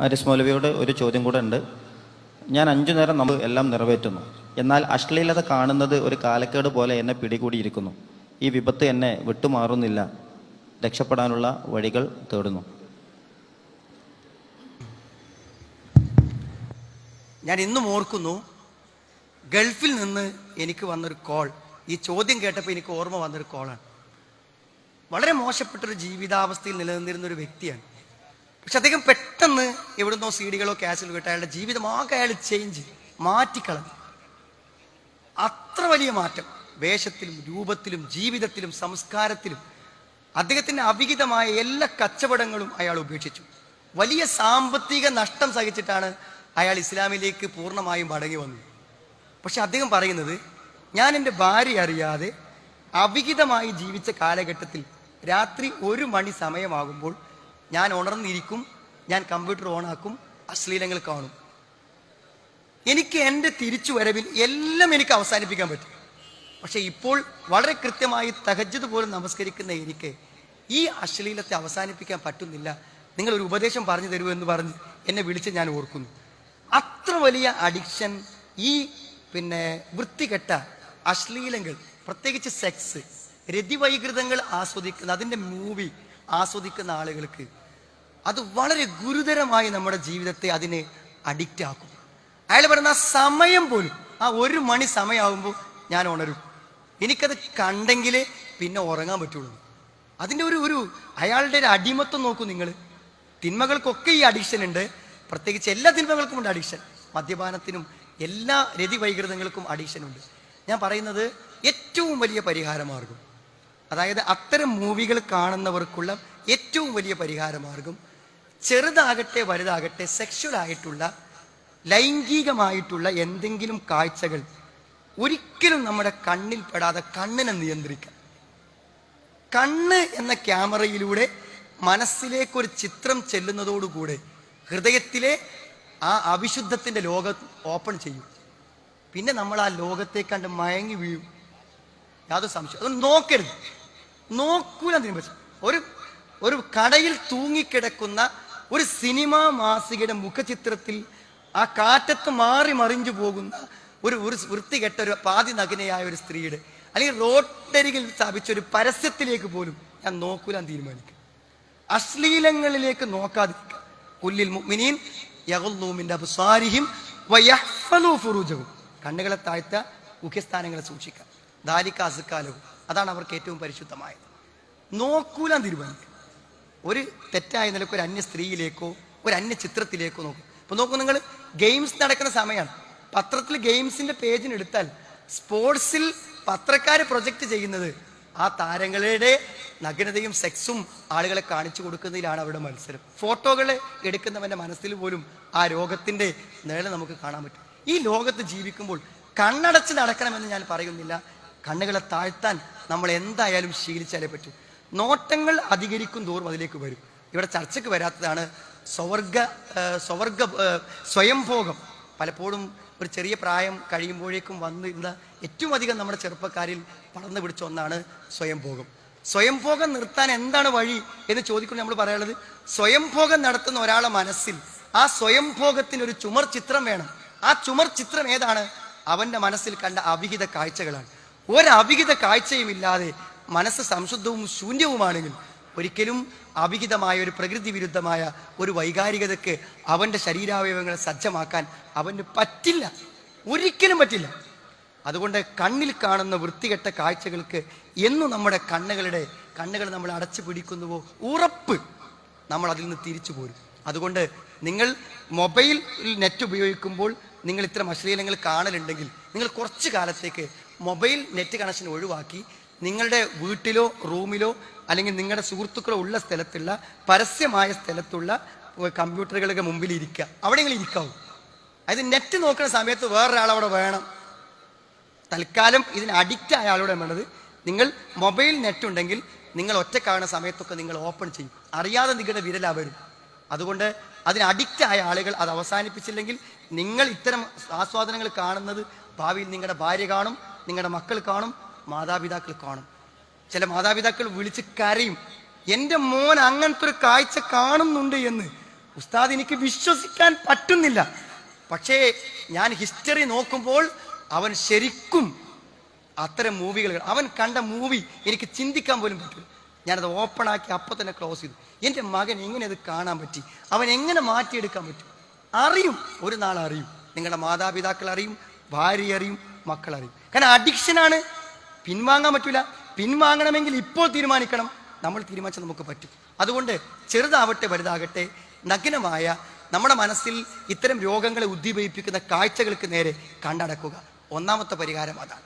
ആരിസ് മൗലവിയോട് ഒരു ചോദ്യം കൂടെ ഉണ്ട്. ഞാൻ 5 നേരം നമ്മൾ എല്ലാം നിറവേറ്റുന്നു, എന്നാൽ അശ്ലീലത കാണുന്നത് ഒരു കാലക്കേട് പോലെ എന്നെ പിടികൂടിയിരിക്കുന്നു. ഈ വിപത്ത് എന്നെ വിട്ടുമാറുന്നില്ല. രക്ഷപ്പെടാനുള്ള വഴികൾ തേടുന്നു. ഞാൻ ഇന്നും ഓർക്കുന്നു, ഗൾഫിൽ നിന്ന് എനിക്ക് വന്നൊരു കോൾ. ഈ ചോദ്യം കേട്ടപ്പോൾ എനിക്ക് ഓർമ്മ വന്നൊരു കോളാണ്. വളരെ മോശപ്പെട്ടൊരു ജീവിതാവസ്ഥയിൽ നിലനിന്നിരുന്ന ഒരു വ്യക്തിയാണ്. പക്ഷെ അദ്ദേഹം പെട്ടെന്ന് എവിടുന്നോ സീഡികളോ കാസിലോ കേട്ടോ അയാളുടെ ജീവിതം ആകെ അയാൾ മാറ്റിക്കളഞ്ഞു. അത്ര വലിയ മാറ്റം വേഷത്തിലും രൂപത്തിലും ജീവിതത്തിലും സംസ്കാരത്തിലും. അദ്ദേഹത്തിന്റെ അവിഹിതമായ എല്ലാ കച്ചവടങ്ങളും അയാൾ ഉപേക്ഷിച്ചു. വലിയ സാമ്പത്തിക നഷ്ടം സഹിച്ചിട്ടാണ് അയാൾ ഇസ്ലാമിലേക്ക് പൂർണ്ണമായും മടങ്ങി വന്നത്. പക്ഷെ അദ്ദേഹം പറയുന്നത്, ഞാൻ എൻ്റെ ഭാര്യ അറിയാതെ അവിഹിതമായി ജീവിച്ച കാലഘട്ടത്തിൽ രാത്രി 1 മണി സമയമാകുമ്പോൾ ഞാൻ ഉണർന്നിരിക്കും, ഞാൻ കമ്പ്യൂട്ടർ ഓണാക്കും, അശ്ലീലങ്ങൾ കാണും. എനിക്ക് എൻ്റെ തിരിച്ചുവരവിൽ എല്ലാം എനിക്ക് അവസാനിപ്പിക്കാൻ പറ്റും. പക്ഷെ ഇപ്പോൾ വളരെ കൃത്യമായി തഹജ്ജുദ് പോലും നമസ്കരിക്കുന്ന എനിക്ക് ഈ അശ്ലീലത്തെ അവസാനിപ്പിക്കാൻ പറ്റുന്നില്ല. നിങ്ങളൊരു ഉപദേശം പറഞ്ഞു തരൂ എന്ന് പറഞ്ഞ് എന്നെ വിളിച്ച് ഞാൻ ഓർക്കുന്നു. അത്ര വലിയ അഡിക്ഷൻ ഈ വൃത്തികെട്ട അശ്ലീലങ്ങൾ, പ്രത്യേകിച്ച് സെക്സ്, രതിവൈകൃതങ്ങൾ ആസ്വദിക്കുന്ന, അതിൻ്റെ മൂവി ആസ്വദിക്കുന്ന ആളുകൾക്ക് അത് വളരെ ഗുരുതരമായി നമ്മുടെ ജീവിതത്തെ അതിന് അഡിക്റ്റ് ആക്കും. അയാൾ പറയുന്ന ആ സമയം പോലും, ആ 1 മണി സമയമാകുമ്പോൾ ഞാൻ ഉണരും, എനിക്കത് കണ്ടെങ്കിലേ പിന്നെ ഉറങ്ങാൻ പറ്റുള്ളൂ. അതിൻ്റെ ഒരു അയാളുടെ ഒരു അടിമത്വം നോക്കൂ നിങ്ങൾ. തിന്മകൾക്കൊക്കെ ഈ അഡിക്ഷൻ ഉണ്ട്. പ്രത്യേകിച്ച് എല്ലാ തിന്മകൾക്കും ഉണ്ട് അഡിക്ഷൻ. മദ്യപാനത്തിനും എല്ലാ രതിവൈകൃതങ്ങൾക്കും അഡിക്ഷൻ ഉണ്ട്. ഞാൻ പറയുന്നത് ഏറ്റവും വലിയ പരിഹാരമാർഗം, അതായത് അത്തരം മൂവികൾ കാണുന്നവർക്കുള്ള ഏറ്റവും വലിയ പരിഹാരമാർഗം, ചെറുതാകട്ടെ വലുതാകട്ടെ സെക്ഷൽ ആയിട്ടുള്ള ലൈംഗികമായിട്ടുള്ള എന്തെങ്കിലും കാഴ്ചകൾ ഒരിക്കലും നമ്മുടെ കണ്ണിൽ പെടാതെ കണ്ണിനെ നിയന്ത്രിക്കാം. കണ്ണ് എന്ന ക്യാമറയിലൂടെ മനസ്സിലേക്കൊരു ചിത്രം ചെല്ലുന്നതോടുകൂടെ ഹൃദയത്തിലെ ആ അവിശുദ്ധത്തിന്റെ ലോകം ഓപ്പൺ ചെയ്യും. പിന്നെ നമ്മൾ ആ ലോകത്തെ കണ്ട് മയങ്ങി വീഴും. യാതൊരു സംശയം. അത് നോക്കരുത്, നോക്കൂല. ഒരു കടയിൽ തൂങ്ങിക്കിടക്കുന്ന ഒരു സിനിമാ മാസികയുടെ മുഖചിത്രത്തിൽ ആ കാറ്റത്ത് മാറി മറിഞ്ഞു പോകുന്ന ഒരു വൃത്തികെട്ട ഒരു പാതി നഗ്നയായ ഒരു സ്ത്രീയുടെ, അല്ലെങ്കിൽ റോഡരികിൽ സ്ഥാപിച്ച ഒരു പരസ്യത്തിലേക്ക് പോലും ഞാൻ നോക്കൂലാൻ തീരുമാനിക്കും. അശ്ലീലങ്ങളിലേക്ക് നോക്കാതിരിക്കുക. കുല്ലിൽ മുഅ്മിനീൻ യഗ്ളൂ മിൻ അബ്സാരിഹിം വയഹ്ഫളൂ ഫുറൂജഹും. കണ്ണുകളെ താഴ്ത്ത, മുഖ്യസ്ഥാനങ്ങളെ സൂക്ഷിക്കുക. ദാലിക അസ്കാ ലഹും. അതാണ് അവർക്ക് ഏറ്റവും പരിശുദ്ധമായത്. നോക്കൂലാൻ തീരുമാനിക്കുക. ഒരു തെറ്റായ നിലക്ക് ഒരു അന്യ സ്ത്രീയിലേക്കോ ഒരു അന്യ ചിത്രത്തിലേക്കോ നോക്കും. ഇപ്പൊ നോക്കൂ, നിങ്ങൾ ഗെയിംസ് നടക്കുന്ന സമയമാണ്. പത്രത്തിൽ ഗെയിംസിന്റെ പേജിനെടുത്താൽ സ്പോർട്സിൽ പത്രക്കാർ പ്രൊജക്റ്റ് ചെയ്യുന്നത് ആ താരങ്ങളുടെ നഗ്നതയും സെക്സും ആളുകളെ കാണിച്ചു കൊടുക്കുന്നതിലാണ് അവരുടെ മത്സരം. ഫോട്ടോകളെ എടുക്കുന്നവന്റെ മനസ്സിൽ പോലും ആ രോഗത്തിന്റെ നിഴല് നമുക്ക് കാണാൻ പറ്റും. ഈ ലോകത്ത് ജീവിക്കുമ്പോൾ കണ്ണടച്ച് നടക്കണമെന്ന് ഞാൻ പറയുന്നില്ല. കണ്ണുകളെ താഴ്ത്താൻ നമ്മൾ എന്തായാലും ശീലിച്ചാലേ പറ്റൂ. നോട്ടങ്ങൾ അധികരിക്കും തോറും അതിലേക്ക് വരും. ഇവിടെ ചർച്ചയ്ക്ക് വരാത്തതാണ് സ്വയംഭോഗം. പലപ്പോഴും ഒരു ചെറിയ പ്രായം കഴിയുമ്പോഴേക്കും വന്നിരുന്ന ഏറ്റവും അധികം നമ്മുടെ ചെറുപ്പക്കാരിൽ പടർന്നു പിടിച്ച ഒന്നാണ് സ്വയംഭോഗം. സ്വയംഭോഗം നിർത്താൻ എന്താണ് വഴി എന്ന് ചോദിക്കുമ്പോൾ നമ്മൾ പറയാനുള്ളത്, സ്വയംഭോഗം നടത്തുന്ന ഒരാളെ മനസ്സിൽ ആ സ്വയംഭോഗത്തിന് ഒരു ചുമർ ചിത്രം വേണം. ആ ചുമർ ചിത്രം ഏതാണ്? അവന്റെ മനസ്സിൽ കണ്ട അവിഹിത കാഴ്ചകളാണ്. ഒരവിഹിത കാഴ്ചയും ഇല്ലാതെ മനസ്സ് സംശുദ്ധവും ശൂന്യവുമാണെങ്കിൽ ഒരിക്കലും അവിഹിതമായ ഒരു പ്രകൃതി വിരുദ്ധമായ ഒരു വൈകാരികതയ്ക്ക് അവന്റെ ശരീരാവയവങ്ങളെ സജ്ജമാക്കാൻ അവന് പറ്റില്ല, ഒരിക്കലും പറ്റില്ല. അതുകൊണ്ട് കണ്ണിൽ കാണുന്ന വൃത്തികെട്ട കാഴ്ചകൾക്ക് എന്നും നമ്മുടെ കണ്ണുകൾ നമ്മൾ അടച്ചു പിടിക്കുന്നുവോ ഉറപ്പ് നമ്മൾ അതിൽ നിന്ന് തിരിച്ചു പോരും. അതുകൊണ്ട് നിങ്ങൾ മൊബൈൽ നെറ്റ് ഉപയോഗിക്കുമ്പോൾ നിങ്ങൾ ഇത്തരം അശ്ലീലങ്ങൾ കാണലുണ്ടെങ്കിൽ നിങ്ങൾ കുറച്ച് കാലത്തേക്ക് മൊബൈൽ നെറ്റ് കണക്ഷൻ ഒഴിവാക്കി നിങ്ങളുടെ വീട്ടിലോ റൂമിലോ അല്ലെങ്കിൽ നിങ്ങളുടെ സുഹൃത്തുക്കളോ ഉള്ള സ്ഥലത്തുള്ള പരസ്യമായ സ്ഥലത്തുള്ള കമ്പ്യൂട്ടറുകളുടെ മുമ്പിൽ ഇരിക്കുക. അവിടെയെങ്കിലും ഇരിക്കാവൂ. അതായത് നെറ്റ് നോക്കുന്ന സമയത്ത് വേറൊരാളവിടെ വേണം. തൽക്കാലം ഇതിന് അഡിക്റ്റ് ആയ ആളോടെ വേണ്ടത്. നിങ്ങൾ മൊബൈൽ നെറ്റ് ഉണ്ടെങ്കിൽ നിങ്ങൾ ഒറ്റക്കാവുന്ന സമയത്തൊക്കെ നിങ്ങൾ ഓപ്പൺ ചെയ്യും. അറിയാതെ നിങ്ങളുടെ വിരലാ വരും. അതുകൊണ്ട് അതിന് അഡിക്റ്റ് ആയ ആളുകൾ അത് അവസാനിപ്പിച്ചില്ലെങ്കിൽ നിങ്ങൾ ഇത്തരം ആസ്വാദനങ്ങൾ കാണുന്നത് ഭാവിയിൽ നിങ്ങളുടെ ഭാര്യ കാണും, നിങ്ങളുടെ മക്കൾ കാണും, മാതാപിതാക്കൾ കാണും. ചില മാതാപിതാക്കൾ വിളിച്ച് കരയും, എൻ്റെ മോൻ അങ്ങനത്തെ ഒരു കാഴ്ച കാണുന്നുണ്ട് എന്ന്. ഉസ്താദ് എനിക്ക് വിശ്വസിക്കാൻ പറ്റുന്നില്ല. പക്ഷേ ഞാൻ ഹിസ്റ്ററി നോക്കുമ്പോൾ അവൻ ശരിക്കും അത്തരം മൂവികൾ, അവൻ കണ്ട മൂവി എനിക്ക് ചിന്തിക്കാൻ പോലും പറ്റില്ല. ഞാനത് ഓപ്പൺ ആക്കി അപ്പം തന്നെ ക്ലോസ് ചെയ്തു. എൻ്റെ മകൻ എങ്ങനെ അത് കാണാൻ പറ്റി, അവൻ എങ്ങനെ മാറ്റിയെടുക്കാൻ പറ്റും? അറിയും, ഒരു നാൾ അറിയും. നിങ്ങളുടെ മാതാപിതാക്കൾ അറിയും, ഭാര്യ അറിയും, മക്കൾ അറിയും. കാരണം അഡിക്ഷനാണ്, പിൻവാങ്ങാൻ പറ്റൂല. പിൻവാങ്ങണമെങ്കിൽ ഇപ്പോൾ തീരുമാനിക്കണം. നമ്മൾ തീരുമാനിച്ചാൽ നമുക്ക് പറ്റും. അതുകൊണ്ട് ചെറുതാവട്ടെ വലുതാകട്ടെ, നഗ്നമായ നമ്മുടെ മനസ്സിൽ ഇത്തരം രോഗങ്ങളെ ഉദ്ദീപിപ്പിക്കുന്ന കാഴ്ചകൾക്ക് നേരെ കണ്ടടക്കുക. ഒന്നാമത്തെ പരിഹാരം അതാണ്.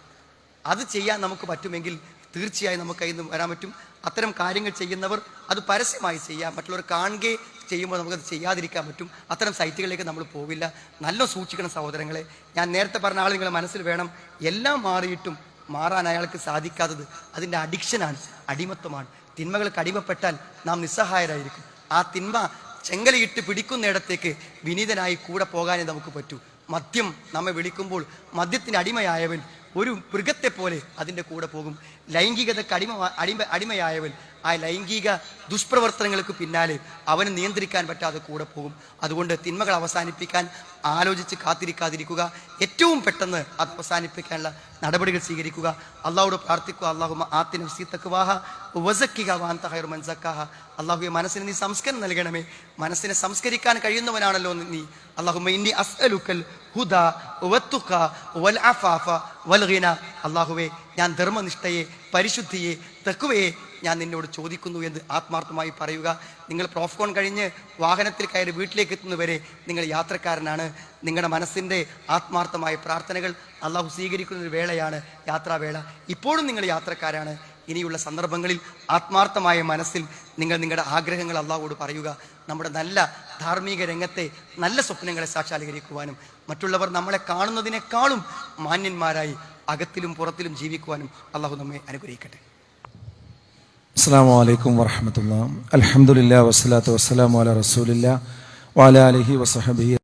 അത് ചെയ്യാൻ നമുക്ക് പറ്റുമെങ്കിൽ തീർച്ചയായും നമുക്ക് അതിൽ നിന്ന് വരാൻ പറ്റും. അത്തരം കാര്യങ്ങൾ ചെയ്യുന്നവർ അത് പരസ്യമായി ചെയ്യാം, മറ്റുള്ളവർ കാണുകയെ ചെയ്യുമ്പോൾ നമുക്കത് ചെയ്യാതിരിക്കാൻ പറ്റും. അത്തരം സൈറ്റുകളിലേക്ക് നമ്മൾ പോവില്ല. നല്ല സൂക്ഷിക്കണം സഹോദരങ്ങളെ. ഞാൻ നേരത്തെ പറഞ്ഞ ആൾ നിങ്ങളുടെ മനസ്സിൽ വേണം. എല്ലാം മാറിയിട്ടും മാറാൻ അയാൾക്ക് സാധിക്കാത്തത് അതിൻ്റെ അഡിക്ഷനാണ്, അടിമത്വമാണ്. തിന്മകൾക്ക് അടിമപ്പെട്ടാൽ നാം നിസ്സഹായരായിരിക്കും. ആ തിന്മ ചെങ്കലയിട്ട് പിടിക്കുന്നിടത്തേക്ക് വിനീതനായി കൂടെ പോകാനേ നമുക്ക് പറ്റൂ. മദ്യം നമ്മെ വിളിക്കുമ്പോൾ മദ്യത്തിന് അടിമയായവൻ ഒരു മൃഗത്തെ പോലെ അതിൻ്റെ കൂടെ പോകും. ലൈംഗികതയ്ക്ക് അടിമയായവൻ ആ ലൈംഗിക ദുഷ്പ്രവർത്തനങ്ങൾക്ക് പിന്നാലെ അവന് നിയന്ത്രിക്കാൻ പറ്റാതെ കൂടെ പോകും. അതുകൊണ്ട് തിന്മകൾ അവസാനിപ്പിക്കാൻ ആലോചിച്ച് കാത്തിരിക്കാതിരിക്കുക. ഏറ്റവും പെട്ടെന്ന് അത് അവസാനിപ്പിക്കാനുള്ള നടപടികൾ സ്വീകരിക്കുക. അള്ളാഹുവോട് പ്രാർത്ഥിക്കുക. അല്ലാഹുമ്മ ആതി നഫ്സി തഖ്വാഹ വസക്കിഹ വഅൻത ഖൈറു മൻ സക്കാഹ. അല്ലാഹുവേ, മനസ്സിന് നീ സംസ്കരണം നൽകണമേ. മനസ്സിനെ സംസ്കരിക്കാൻ കഴിയുന്നവനാണല്ലോ നീ. അല്ലാഹുമ്മ ഇന്നി അസ്അലുക്കൽ ഹുദ വത്തുഖ വൽ അഫാഫ വൽ ഗിന. അല്ലാഹുവേ, ഞാൻ ധർമ്മനിഷ്ഠയെ, പരിശുദ്ധിയെ, തഖ്വയെ ഞാൻ നിന്നോട് ചോദിക്കുന്നു എന്ന് ആത്മാർത്ഥമായി പറയുക. നിങ്ങൾ പ്രോഫ്കോൺ കഴിഞ്ഞ് വാഹനത്തിൽ കയറി വീട്ടിലേക്ക് എത്തുന്നവരെ നിങ്ങൾ യാത്രക്കാരനാണ്. നിങ്ങളുടെ മനസ്സിൻ്റെ ആത്മാർത്ഥമായ പ്രാർത്ഥനകൾ അള്ളാഹു സ്വീകരിക്കുന്ന ഒരു വേളയാണ് യാത്രാവേള. ഇപ്പോഴും നിങ്ങൾ യാത്രക്കാരാണ്. ഇനിയുള്ള സന്ദർഭങ്ങളിൽ ആത്മാർത്ഥമായ മനസ്സിൽ നിങ്ങൾ നിങ്ങളുടെ ആഗ്രഹങ്ങൾ അള്ളാഹുവോട് പറയുക. നമ്മുടെ നല്ല ധാർമ്മിക രംഗത്തെ നല്ല സ്വപ്നങ്ങളെ സാക്ഷാത്കരിക്കുവാനും മറ്റുള്ളവർ നമ്മളെ കാണുന്നതിനേക്കാളും മാന്യന്മാരായി അകത്തിലും പുറത്തിലും ജീവിക്കുവാനും അള്ളാഹു നമ്മെ അനുഗ്രഹിക്കട്ടെ. അസ്സലാമു അലൈക്കും വറഹ്മത്തുള്ളാഹി. അൽഹംദുലില്ലാഹി വസ്സലാത്തു വസ്സലാമു അലാ റസൂലില്ലാഹി വഅലാ ആലിഹി വസഹബിഹി